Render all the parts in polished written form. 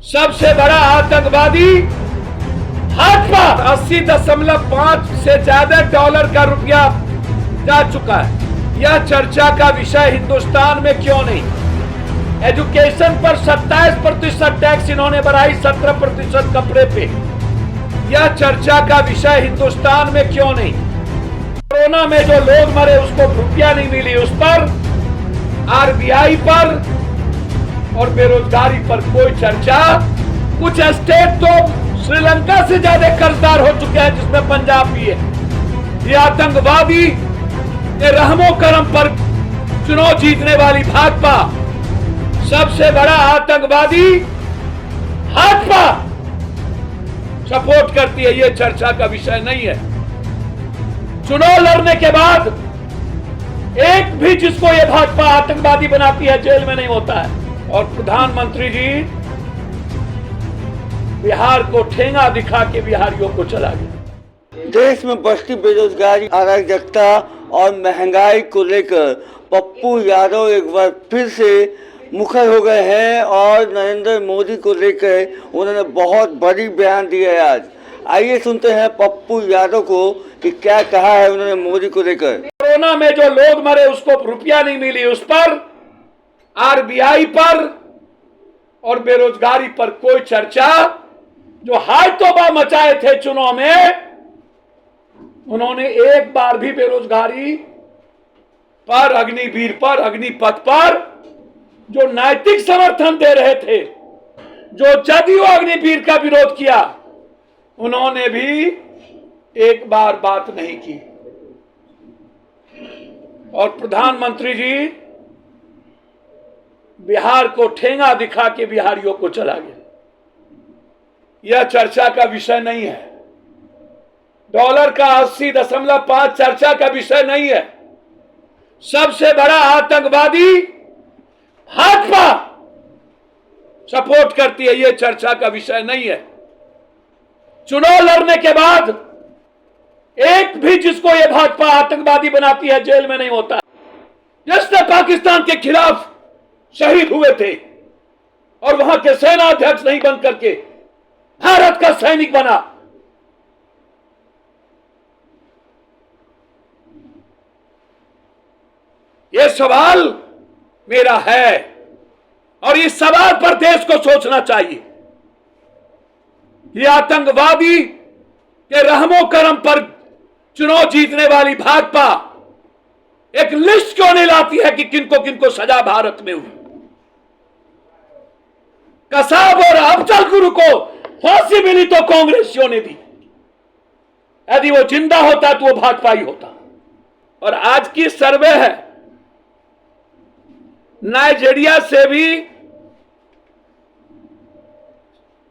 सबसे बड़ा आतंकवादी भाजपा 80.5 से ज्यादा डॉलर का रुपया जा चुका है। यह चर्चा का विषय हिंदुस्तान में क्यों नहीं? एजुकेशन पर 27% टैक्स इन्होंने बढ़ाई 17% कपड़े पे। यह चर्चा का विषय हिंदुस्तान में क्यों नहीं? कोरोना में जो लोग मरे उसको रुपया नहीं मिली, उस पर आरबीआई पर और बेरोजगारी पर कोई चर्चा। कुछ स्टेट तो श्रीलंका से ज्यादा कर्जदार हो चुके हैं, जिसमें पंजाब भी है। ये आतंकवादी के रहमो करम पर चुनाव जीतने वाली भाजपा, सबसे बड़ा आतंकवादी भाजपा सपोर्ट करती है। ये चर्चा का विषय नहीं है। चुनाव लड़ने के बाद एक भी जिसको ये भाजपा आतंकवादी बनाती है जेल में नहीं होता है। और प्रधानमंत्री जी बिहार को ठेंगा दिखा के बिहारियों को चला गया। देश में बढ़ती बेरोजगारी, अराजकता और महंगाई को लेकर पप्पू यादव एक बार फिर से मुखर हो गए हैं और नरेंद्र मोदी को लेकर उन्होंने बहुत बड़ी बयान दिया है आज। आइए सुनते हैं पप्पू यादव को कि क्या कहा है उन्होंने मोदी को लेकर। कोरोना में जो लोग मरे उसको रुपया नहीं मिली, उस पर आरबीआई पर और बेरोजगारी पर कोई चर्चा। जो हाय तौबा मचाए थे चुनाव में, उन्होंने एक बार भी बेरोजगारी पर, अग्निवीर पर, अग्निपथ पर जो नैतिक समर्थन दे रहे थे, जो जदयू अग्निवीर का विरोध किया, उन्होंने भी एक बार बात नहीं की। और प्रधानमंत्री जी बिहार को ठेंगा दिखा के बिहारियों को चला गया। यह चर्चा का विषय नहीं है। डॉलर का 80.5 चर्चा का विषय नहीं है। सबसे बड़ा आतंकवादी भाजपा सपोर्ट करती है। यह चर्चा का विषय नहीं है। चुनाव लड़ने के बाद एक भी जिसको यह भाजपा आतंकवादी बनाती है जेल में नहीं होता। जिसने पाकिस्तान के खिलाफ शहीद हुए थे और वहां के सेनाध्यक्ष नहीं बन करके भारत का सैनिक बना। यह सवाल मेरा है और इस सवाल पर देश को सोचना चाहिए। यह आतंकवादी के रहमो करम पर चुनाव जीतने वाली भाजपा एक लिस्ट क्यों नहीं लाती है कि किनको किनको सजा भारत में हुई? कसाब और अफजल गुरु को फांसी मिली तो कांग्रेसियों ने दी। यदि वो जिंदा होता तो वो भाजपा ही होता। और आज की सर्वे है, नाइजीरिया से भी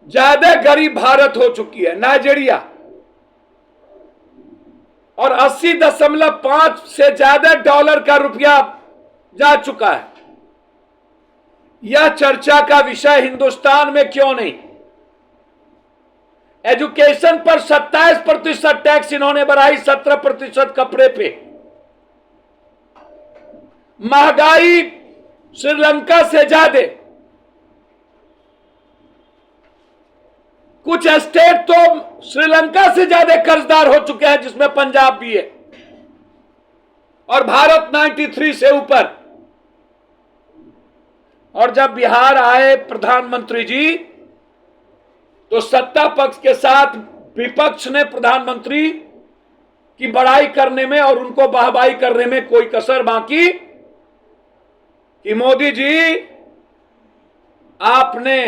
ज्यादा गरीब भारत हो चुकी है नाइजीरिया, और 80.5 से ज्यादा डॉलर का रुपया जा चुका है। यह चर्चा का विषय हिंदुस्तान में क्यों नहीं? एजुकेशन पर 27% टैक्स इन्होंने बढ़ाई 17% कपड़े पे। महंगाई श्रीलंका से ज्यादा। कुछ स्टेट तो श्रीलंका से ज्यादा कर्जदार हो चुके हैं, जिसमें पंजाब भी है। और भारत 93 से ऊपर। और जब बिहार आए प्रधानमंत्री जी, तो सत्ता पक्ष के साथ विपक्ष ने प्रधानमंत्री की बड़ाई करने में और उनको वाहवाही करने में कोई कसर बाकी कि मोदी जी आपने,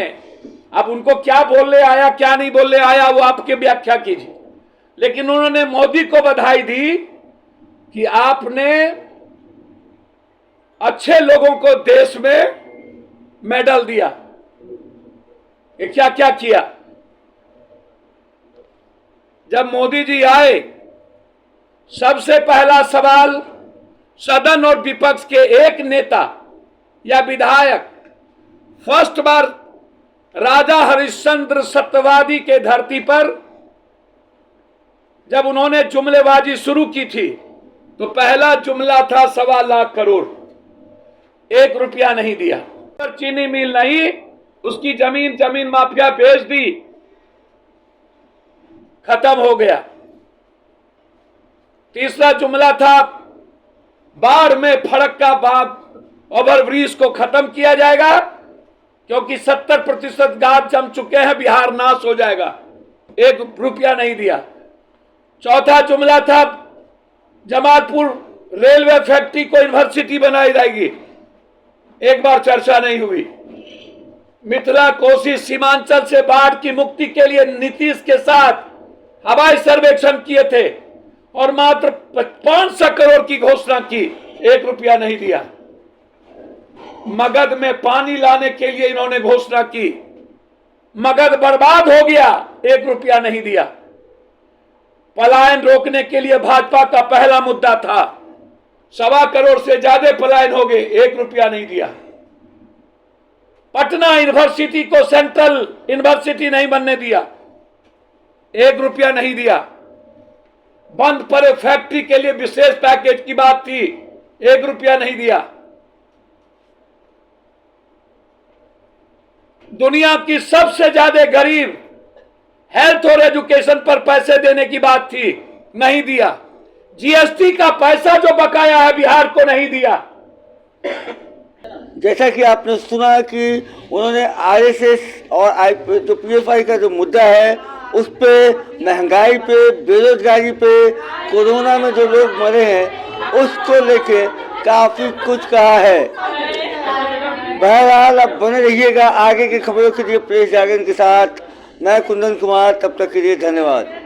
अब उनको क्या बोलने आया क्या नहीं बोलने आया वो आपकी व्याख्या कीजिए। लेकिन उन्होंने मोदी को बधाई दी कि आपने अच्छे लोगों को देश में मेडल दिया। ये क्या क्या किया? जब मोदी जी आए, सबसे पहला सवाल सदन और विपक्ष के एक नेता या विधायक, फर्स्ट बार राजा हरिश्चंद्र सत्यवादी के धरती पर जब उन्होंने जुमलेबाजी शुरू की थी, तो पहला जुमला था 1.25 लाख करोड़। 1 रुपया नहीं दिया। चीनी मिल नहीं, उसकी जमीन माफिया बेच दी, खत्म हो गया। तीसरा जुमला था बाढ़ में फड़क्का ओवरब्रिज को खत्म किया जाएगा क्योंकि 70% गाद जम चुके हैं, बिहार नाश हो जाएगा। 1 रुपया नहीं दिया। चौथा जुमला था जमालपुर रेलवे फैक्ट्री को यूनिवर्सिटी बनाई जाएगी, एक बार चर्चा नहीं हुई। मिथिला कोसी सीमांचल से बाढ़ की मुक्ति के लिए नीतीश के साथ हवाई सर्वेक्षण किए थे और मात्र 500 करोड़ की घोषणा की, 1 रुपया नहीं दिया। मगध में पानी लाने के लिए इन्होंने घोषणा की, मगध बर्बाद हो गया, 1 रुपया नहीं दिया। पलायन रोकने के लिए भाजपा का पहला मुद्दा था, 1.25 करोड़ से ज्यादा पलायन हो गए, 1 रुपया नहीं दिया। पटना यूनिवर्सिटी को सेंट्रल यूनिवर्सिटी नहीं बनने दिया, 1 रुपया नहीं दिया। बंद पड़े फैक्ट्री के लिए विशेष पैकेज की बात थी, 1 रुपया नहीं दिया। दुनिया की सबसे ज्यादा गरीब हेल्थ और एजुकेशन पर पैसे देने की बात थी, नहीं दिया। जीएसटी का पैसा जो बकाया है बिहार को नहीं दिया। जैसा कि आपने सुना कि उन्होंने आरएसएस और जो पीएफआई का जो मुद्दा है उस पे, महंगाई पे, बेरोजगारी पे, कोरोना में जो लोग मरे हैं उसको लेके काफी कुछ कहा है। बहरहाल अब बने रहिएगा आगे की खबरों के लिए प्रेस जागरण के साथ। मैं कुंदन कुमार, तब तक के लिए धन्यवाद।